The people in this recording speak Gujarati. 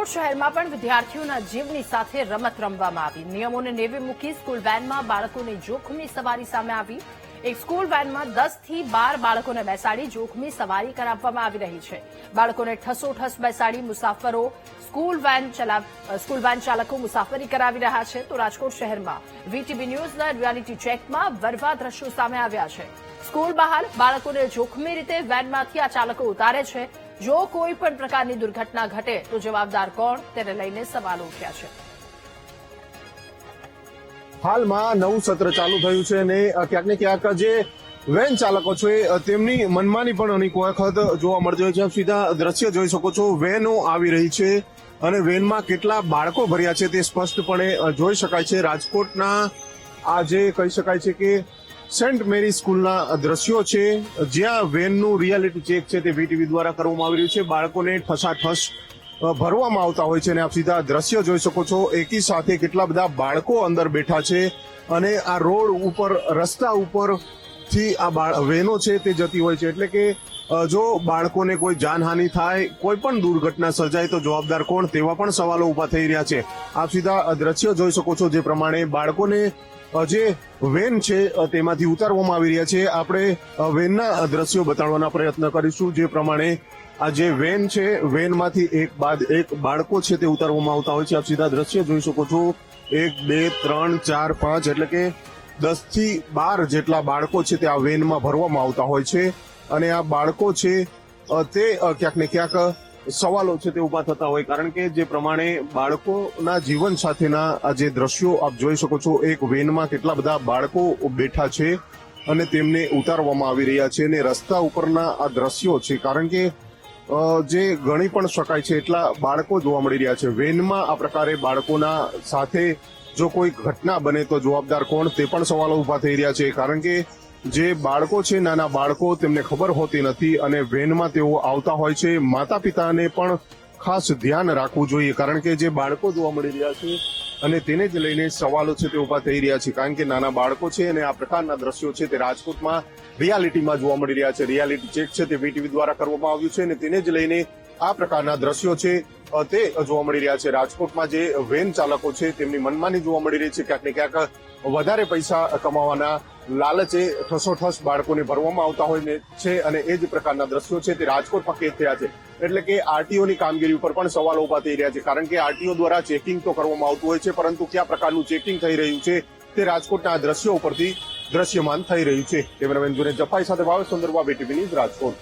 રાજકોટ શહેરમાં પણ વિદ્યાર્થીઓના જીવની સાથે રમત રમવામાં આવી. નિયમોને નેવે મૂકી સ્કૂલ વેનમાં બાળકોની જોખમી સવારી સામે આવી. એક સ્કૂલ વેનમાં 10 થી 12 બાળકોને બેસાડી જોખમી સવારી કરાવવામાં આવી રહી છે. બાળકોને ઠસોઠસ બેસાડી મુસાફરો સ્કૂલ વેન ચાલકો મુસાફરી કરાવી રહ્યા છે. તો રાજકોટ શહેરમાં વીટીવી ન્યૂઝના રિયાલિટી ચેકમાં વરવા દ્રશ્યો સામે આવ્યા છે. સ્કૂલ બહાર બાળકોને જોખમી રીતે વેનમાંથી આ ચાલકો ઉતારે છે. જો કોઈ પણ પ્રકારની દુર્ઘટના ઘટે તો જવાબદાર કોણ, તેને લઈને સવાલો ઉઠ્યા છે. હાલમાં નવું સત્ર ચાલુ થયું છે અને ક્યાંક ને ક્યાંક જે વેન ચાલકો છે તેમની મનમાની પણ અનેક વખત જોવા મળતી હોય છે. આપ સીધા દ્રશ્ય જોઈ શકો છો, વેનો આવી રહી છે અને વેનમાં કેટલા બાળકો ભર્યા છે તે સ્પષ્ટપણે જોઈ શકાય છે. રાજકોટના આ જે કહી શકાય છે કે સેન્ટ મેરી સ્કૂલના દ્રશ્યો છે, જ્યાં વેનનું રિયાલિટી ચેક છે તે વીટીવી દ્વારા કરવામાં આવી રહ્યું છે. બાળકોને ઠસાઠસ ભરવામાં આવતા હોય છે અને આપ સીધા દ્રશ્ય જોઈ શકો છો. એકી સાથે કેટલા બધા બાળકો અંદર બેઠા છે અને આ રોડ ઉપર, રસ્તા ઉપરથી આ વેનો છે તે જતી હોય છે. એટલે કે જો બાળકોને કોઈ જાનહાનિ થાય, કોઈ પણ દુર્ઘટના સર્જાય તો જવાબદાર કોણ, તેવા પણ સવાલો ઉભા થઈ રહ્યા છે. આપ સીધા દ્રશ્ય જોઈ શકો છો, જે પ્રમાણે બાળકોને જે વેન છે તેમાંથી ઉતારવામાં આવી રહ્યા છે. આપણે વેનના દ્રશ્યો બતાડવાના પ્રયત્ન કરીશું. જે પ્રમાણે આ જે વેન છે, વેનમાંથી એક બાદ એક બાળકો છે તે ઉતારવામાં આવતા હોય છે. આપ સીધા દ્રશ્ય જોઈ શકો છો. 1, 2, 3, 4, 5 એટલે કે 10 થી 12 જેટલા બાળકો છે તે આ વેનમાં ભરવામાં આવતા હોય છે અને આ બાળકો છે તે ક્યાંક ને ક્યાંક સવાલો છે તે ઉભા થતા હોય, કારણ કે જે પ્રમાણે બાળકોના જીવન સાથેના આ જે દ્રશ્યો આપ જોઈ શકો છો, એક વેનમાં કેટલા બધા બાળકો બેઠા છે અને તેમને ઉતારવામાં આવી રહ્યા છે. અને રસ્તા ઉપરના આ દ્રશ્યો છે, કારણ કે જે ગણી પણ શકાય છે એટલા બાળકો જોવા મળી રહ્યા છે. વેનમાં આ પ્રકારે બાળકોના સાથે જો કોઈ ઘટના બને તો જવાબદાર કોણ, તે પણ સવાલો ઉભા થઈ રહ્યા છે. કારણ કે જે બાળકો છે, નાના બાળકો, તેમને ખબર હોતી નથી અને વેનમાં તેઓ આવતા હોય છે. માતા પિતાને પણ ખાસ ધ્યાન રાખવું જોઈએ, કારણ કે જે બાળકો જોવા મળી રહ્યા છે અને તેને જ લઈને સવાલો છે તે ઉભા થઈ રહ્યા છે. કારણ કે નાના બાળકો છે અને આ પ્રકારના દ્રશ્યો છે તે રાજકોટમાં રિયાલિટીમાં જોવા મળી રહ્યા છે. રિયાલિટી ચેક છે તે વીટીવી દ્વારા કરવામાં આવ્યું છે અને તેને જ લઈને આ પ્રકારના દ્રશ્યો છે તે જોવા મળી રહ્યા છે. રાજકોટમાં જે વેન ચાલકો છે તેમની મનમાની જોવા મળી રહી છે. ક્યાંક ને ક્યાંક વધારે પૈસા કમાવાના લાલચે ઠસોઠસ બાળકોને ભરવામાં આવતા હોય છે અને એ જ પ્રકારના દ્રશ્યો છે તે રાજકોટમાં કેદ થયા છે. એટલે કે આરટીઓની કામગીરી ઉપર પણ સવાલો ઉભા થઈ રહ્યા છે, કારણ કે આરટીઓ દ્વારા ચેકિંગ તો કરવામાં આવતું હોય છે, પરંતુ કયા પ્રકારનું ચેકિંગ થઈ રહ્યું છે તે રાજકોટના દ્રશ્યો ઉપરથી દ્રશ્યમાન થઈ રહ્યું છે. કેમેરામેન જુનેદ જફાઈ સાથે ભાવેશ સુંદરવા, વીટીવી ન્યૂઝ, રાજકોટ.